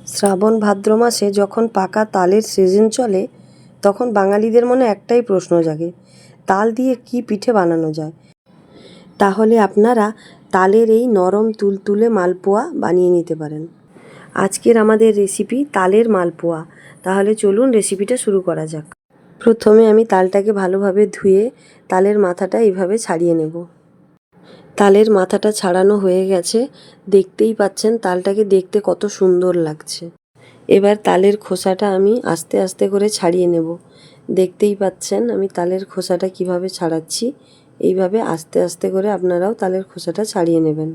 শ্রাবণ ভাদ্র মাসে যখন পাকা তালের সিজন চলে তখন বাঙালিদের মনে একটাই প্রশ্ন জাগে, তাল দিয়ে কি পিঠে বানানো যায়। তাহলে আপনারা তালের এই নরম তুলতুলে মালপোয়া বানিয়ে নিতে পারেন। আজকের আমাদের রেসিপি তালের মালপোয়া। তাহলে চলুন রেসিপিটা শুরু করা যাক। প্রথমে আমি তালটাকে ভালোভাবে ধুয়ে তালের মাথাটা এইভাবে ছাড়িয়ে নেব। তালের মাথাটা ছাড়ানো হয়ে গেছে, দেখতেই পাচ্ছেন তালটাকে দেখতে কত সুন্দর লাগছে। এবার তালের খোসাটা আমি আস্তে আস্তে করে ছাড়িয়ে নেব। দেখতেই পাচ্ছেন আমি তালের খোসাটা কিভাবে ছাড়াচ্ছি। এইভাবে আস্তে আস্তে করে আপনারাও তালের খোসাটা ছাড়িয়ে নেবেন।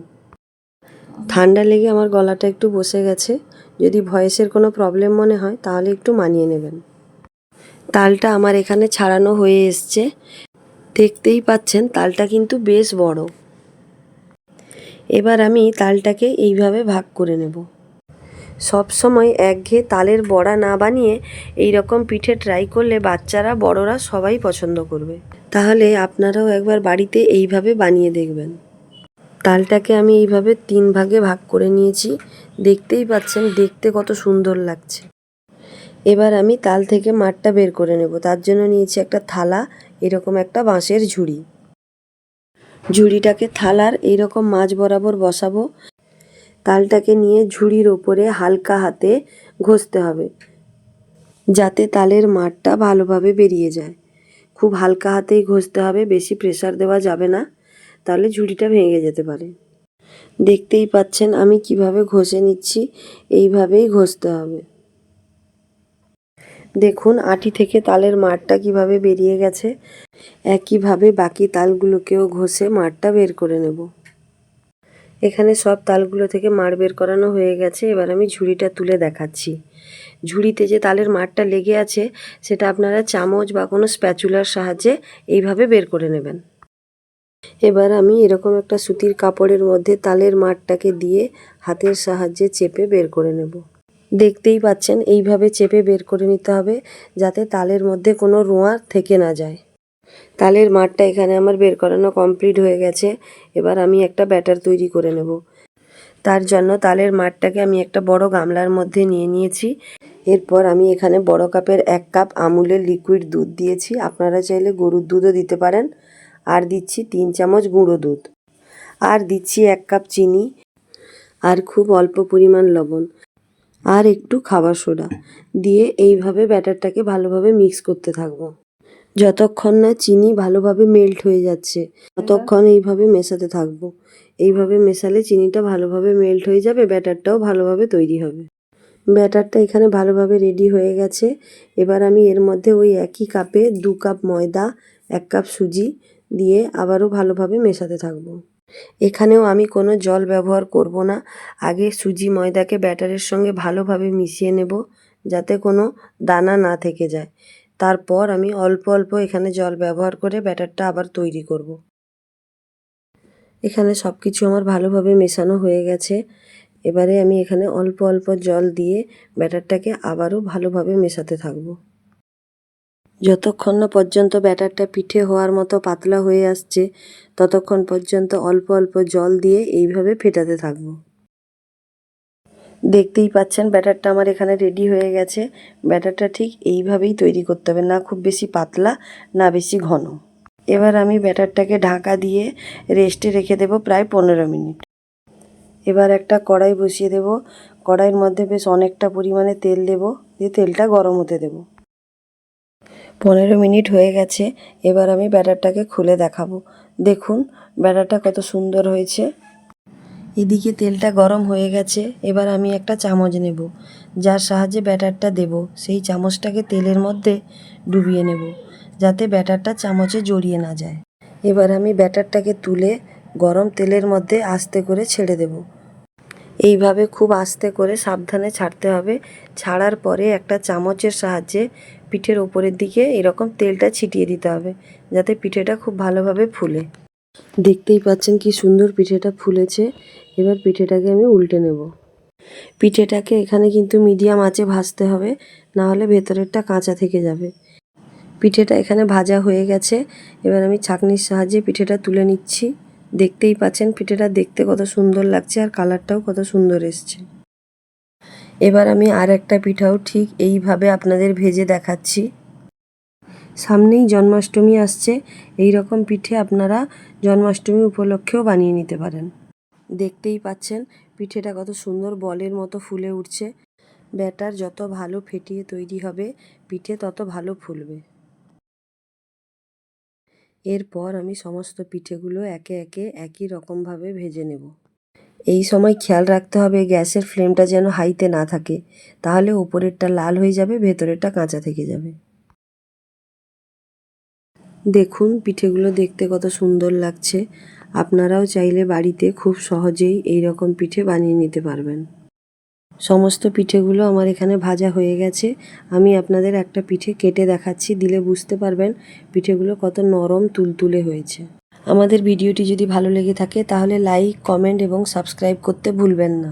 ঠান্ডা লেগে আমার গলাটা একটু বসে গেছে, যদি ভয়েসের কোনো প্রবলেম মনে হয় তাহলে একটু মানিয়ে নেবেন। তালটা আমার এখানে ছাড়ানো হয়ে এসছে, দেখতেই পাচ্ছেন তালটা কিন্তু বেশ বড়। এবার আমি তালটাকে এইভাবে ভাগ করে নেব। সব সময় একঘেয়ে তালের বড়া না বানিয়ে এই রকম পিঠে ট্রাই করলে বাচ্চারা বড়রা সবাই পছন্দ করবে। তাহলে আপনারাও একবার বাড়িতে এইভাবে বানিয়ে দেখবেন। তালটাকে আমি এইভাবে 3 ভাগে ভাগ করে নিয়েছি, দেখতেই পাচ্ছেন দেখতে কত সুন্দর লাগছে। এবার আমি তাল থেকে মাঠটা বের করে নেব। তার জন্য নিয়েছি একটা থালা, এরকম একটা বাঁশের ঝুড়ি। ঝুড়িটাকে থালার এইরকম মাঝ বরাবর বসাবো। তালটাকে নিয়ে ঝুড়ির ওপরে হালকা হাতে ঘষতে হবে, যাতে তালের মাঠটা ভালোভাবে বেরিয়ে যায়। খুব হালকা হাতেই ঘষতে হবে, বেশি প্রেসার দেওয়া যাবে না, তাহলে ঝুড়িটা ভেঙে যেতে পারে। দেখতেই পাচ্ছেন আমি কিভাবে ঘষে নিচ্ছি, এইভাবেই ঘষতে হবে। দেখুন আটি থেকে তালের মাঠটা কিভাবে বেরিয়ে গেছে। একইভাবে বাকি তালগুলোকেও ঘষে মাঠটা বের করে নেব। এখানে সব তালগুলো থেকে মাড় বের করানো হয়ে গেছে। এবার আমি ঝুড়িটা তুলে দেখাচ্ছি। ঝুড়িতে যে তালের মাঠটা লেগে আছে সেটা আপনারা চামচ বা কোনো স্প্যাচুলার সাহায্যে এইভাবে বের করে নেবেন। এবার আমি এরকম একটা সুতির কাপড়ের মধ্যে তালের মাঠটাকে দিয়ে হাতের সাহায্যে চেপে বের করে নেব। দেখতেই পাচ্ছেন এইভাবে চেপে বের করে নিতে হবে, যাতে তালের মধ্যে কোনো রোঁয়া থেকে না যায়। তালের মাঠটা এখানে আমার বের করানো কমপ্লিট হয়ে গেছে। এবার আমি একটা ব্যাটার তৈরি করে নেব। তার জন্য তালের মাঠটাকে আমি একটা বড় গামলার মধ্যে নিয়ে নিয়েছি। এরপর আমি এখানে বড় কাপের 1 কাপ আমুলের লিকুইড দুধ দিয়েছি, আপনারা চাইলে গরুর দুধও দিতে পারেন। আর দিচ্ছি 3 চামচ গুঁড়ো দুধ, আর দিচ্ছি 1 কাপ চিনি, আর খুব অল্প পরিমাণ লবণ, আর একটু খাবার সোডা দিয়ে এইভাবে ব্যাটারটাকে ভালোভাবে মিক্স করতে থাকবো। যতক্ষণ না চিনি ভালোভাবে মেল্ট হয়ে যাচ্ছে ততক্ষণ এইভাবে মেশাতে থাকবো। এইভাবে মেশালে চিনিটা ভালোভাবে মেল্ট হয়ে যাবে, ব্যাটারটাও ভালোভাবে তৈরি হবে। ব্যাটারটা এখানে ভালোভাবে রেডি হয়ে গেছে। এবার আমি এর মধ্যে ওই একই কাপে 2 কাপ ময়দা, 1 কাপ সুজি দিয়ে আবারও ভালোভাবে মেশাতে থাকবো। এখানেও আমি কোনো জল ব্যবহার করব না। আগে সুজি ময়দাকে ব্যাটারের সঙ্গে ভালোভাবে মিশিয়ে নেব, যাতে কোনো দানা না থেকে যায়। তারপর আমি অল্প অল্প এখানে জল ব্যবহার করে ব্যাটারটা আবার তৈরি করব। এখানে সব কিছু আমার ভালোভাবে মেশানো হয়ে গেছে। এবারে আমি এখানে অল্প অল্প জল দিয়ে ব্যাটারটাকে আবারও ভালোভাবে মেশাতে থাকবো, যতক্ষণ না পর্যন্ত ব্যাটারটা পিঠে হওয়ার মতো পাতলা হয়ে আসছে ততক্ষণ পর্যন্ত অল্প অল্প জল দিয়ে এইভাবে ফেটাতে থাকবো। দেখতেই পাচ্ছেন ব্যাটারটা আমার এখানে রেডি হয়ে গেছে। ব্যাটারটা ঠিক এইভাবেই তৈরি করতে হবে, না খুব বেশি পাতলা না বেশি ঘন। এবার আমি ব্যাটারটাকে ঢাকা দিয়ে রেস্টে রেখে দেব প্রায় 15 মিনিট। এবার একটা কড়াই বসিয়ে দেব। কড়াইয়ের মধ্যে বেশ অনেকটা পরিমাণে তেল দেব, দিয়ে তেলটা গরম হতে দেব। 15 মিনিট হয়ে গেছে। এবার আমি ব্যাটারটাকে খুলে দেখাবো। দেখুন ব্যাটারটা কত সুন্দর হয়েছে। এদিকে তেলটা গরম হয়ে গেছে। এবার আমি একটা চামচ নেব, যার সাহায্যে ব্যাটারটা দেব সেই চামচটাকে তেলের মধ্যে ডুবিয়ে নেব, যাতে ব্যাটারটা চামচে জড়িয়ে না যায়। এবার আমি ব্যাটারটাকে তুলে গরম তেলের মধ্যে আস্তে করে ছেড়ে দেব। এইভাবে খুব আস্তে করে সাবধানে ছাড়তে হবে। ছাড়ার পরে একটা চামচের সাহায্যে পিঠের ওপরের দিকে এরকম তেলটা ছিটিয়ে দিতে হবে, যাতে পিঠেটা খুব ভালোভাবে ফুলে। দেখতেই পাচ্ছেন কি সুন্দর পিঠেটা ফুলেছে। এবার পিঠেটাকে আমি উল্টে নেব। পিঠেটাকে এখানে কিন্তু মিডিয়াম আঁচে ভাজতে হবে, না হলে ভেতরেরটা কাঁচা থেকে যাবে। পিঠেটা এখানে ভাজা হয়ে গেছে। এবার আমি ছাঁকনির সাহায্যে পিঠেটা তুলে নিচ্ছি। দেখতেই পাচ্ছেন পিঠেটা দেখতে কত সুন্দর লাগছে, আর কালারটাও কত সুন্দর এসছে। এবার আমি আর একটা পিঠাও ঠিক এইভাবে আপনাদের ভেজে দেখাচ্ছি। সামনেই জন্মাষ্টমী আসছে, এই রকম পিঠে আপনারা জন্মাষ্টমী উপলক্ষেও বানিয়ে নিতে পারেন। দেখতেই পাচ্ছেন পিঠেটা কত সুন্দর বলের মতো ফুলে উঠছে। ব্যাটার যত ভালো ফেটিয়ে তৈরি হবে পিঠে তত ভালো ফুলবে। এরপর আমি সমস্ত পিঠেগুলো একে একে একই রকমভাবে ভেজে নেব। এই সময় খেয়াল রাখতে হবে গ্যাসের ফ্লেমটা যেন হাইতে না থাকে, তাহলে উপরেরটা লাল হয়ে যাবে, ভেতরেরটা কাঁচা থেকে যাবে। দেখুন পিঠেগুলো দেখতে কত সুন্দর লাগছে। আপনারাও চাইলে বাড়িতে খুব সহজেই এই রকম পিঠে বানিয়ে নিতে পারবেন। সমস্ত পিঠেগুলো আমার এখানে ভাজা হয়ে গেছে। আমি আপনাদের একটা পিঠে কেটে দেখাচ্ছি, দিলে বুঝতে পারবেন পিঠেগুলো কত নরম তুলতুলে হয়েছে। আমাদের ভিডিওটি যদি ভালো লেগে থাকে তাহলে লাইক, কমেন্ট এবং সাবস্ক্রাইব করতে ভুলবেন না।